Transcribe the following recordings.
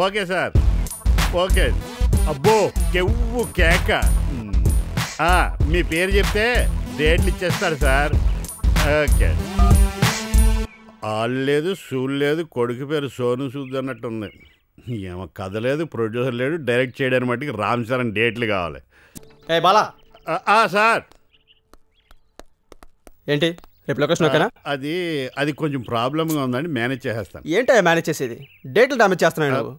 Okay sir, okay. అబ్బో కెవ్వు కేక. మీ పేరు చెప్తే డేట్లు ఇచ్చేస్తారు సార్. ఓకే. ఆళ్ళు లేదు, సూలు లేదు, కొడుకు పేరు సోను సూద్ అన్నట్టుంది. ఏమో కథ లేదు, ప్రొడ్యూసర్ లేడు, డైరెక్ట్ చేయడానికి మట్టికి రామ్ చరణ్ డేట్లు కావాలి. బాలా సార్ ఏంటి రేపు లొకేషన్ ఓకేనా? అది కొంచెం ప్రాబ్లమ్గా ఉందండి, మేనేజ్ చేసేస్తాను. ఏంటో మేనేజ్ చేసేది? డేట్లు డామేజ్ చేస్తున్నాను.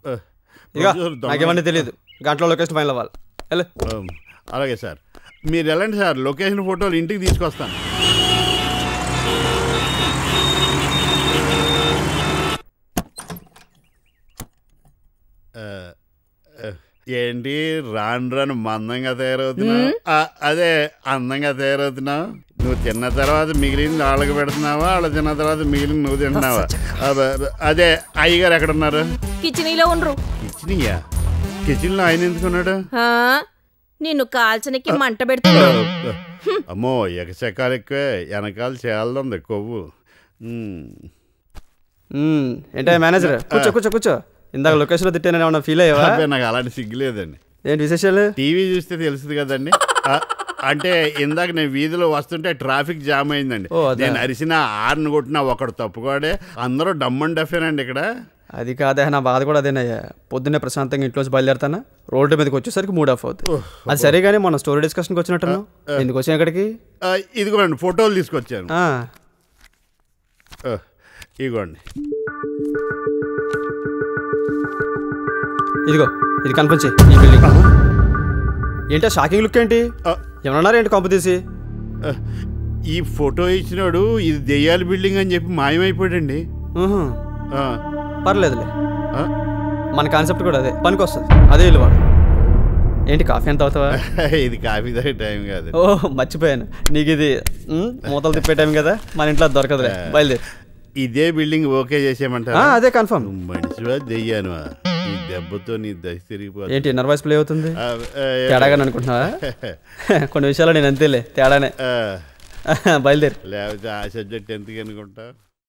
నాకేమన్నా తెలియదు. గంటలో లొకేషన్ ఫైనల్ అవ్వాలి. అలాగే సార్, మీరు వెళ్ళండి సార్, లొకేషన్ ఫోటోలు ఇంటికి తీసుకొస్తాను. ఏంటి రాను మందంగా తయారవుతున్నావు? అదే అందంగా తయారవుతున్నావు. నువ్వు తిన్న తర్వాత మిగిలింది వాళ్ళకి పెడుతున్నావా, వాళ్ళ తిన్న తర్వాత మిగిలింది నువ్వు తింటున్నావా? అదే అయ్యగారు ఎక్కడ ఉన్నారు? కిచెనీలో ఉండరు. కిచెనీయా? కిచెన్లో ఆయన ఎందుకున్నాడు? నిన్ను కాల్చనికి మంట పెడుతున్నాడు. అమ్మో ఎకచెక్కాలు ఎక్కువే, వెనకాల చేయాలంది కొవ్వు. ఏంటో మేనేజర్ కూర్చో కూర్చో కూర్చో. ఇందాక లొకేషన్లో తిట్టానని ఏమన్నా ఫీల్ అయ్యావా? నాకు అలాంటి సిగ్గులేదండి. ఏంటి విశేషాలు? టీవీ చూస్తే తెలుస్తుంది కదండి. అంటే ఇందాక నేను వీధిలో వస్తుంటే ట్రాఫిక్ జామ్ అయిందండి. నేను అరిసిన ఆర్ని కొట్టినా ఒకడు తప్పుకోడే, అందరూ డమ్ అండ్ డఫేనండి ఇక్కడ. అది కాదే, నా బాధ కూడా అదేనయ్యా. పొద్దున్నే ప్రశాంతంగా ఇంట్లోంచి బయలుదేరుతానా, రోడ్డు మీదకి వచ్చేసరికి మూడ్ ఆఫ్ అవుతుంది. అది సరే కానీ మనం స్టోరీ డిస్కషన్కి వచ్చినట్టున్నాం. ఎందుకు వచ్చాను ఇక్కడికి? ఇదిగోండి ఫోటోలు తీసుకొచ్చాను. ఇదిగోండి. ఇదిగో ఇది కన్ఫర్మ్ చేయి. ఈ బిల్డింగ్ ఏంటో షాకింగ్ లుక్ ఏంటి? ఏమన్నారు ఏంటి కొంప తీసి? ఈ ఫోటో ఇచ్చినాడు ఇది దెయ్యాల బిల్డింగ్ అని చెప్పి మాయమైపోయాడండి. పర్లేదులే, మన కాన్సెప్ట్ కూడా అదే, పనికి వస్తుంది. అదే ఇల్లు వాడు. ఏంటి కాఫీ ఎంత అవుతావా? ఇది కాఫీ తాగే టైం కాదు. మర్చిపోయాను, నీకు ఇది మూతలు తిప్పే టైం కదా, మన ఇంట్లో దొరకదులే. బయలుదేరి. ఇదే బిల్డింగ్ ఓకే చేసేయమంటారా? అదే కన్ఫర్మ్. మనిషివా దెయ్యాను? ఈ దెబ్బతో నీ దశ తిరిగిపోతుంది. ఏంటి నర్వస్ ప్లే అవుతుంది? తేడాగా అనుకుంటున్నావా? కొన్ని విషయాలు నేను అంతేలే, తేడానే. బయలుదేరి. లేకపోతే ఆ సబ్జెక్ట్ ఎందుకు అనుకుంటా.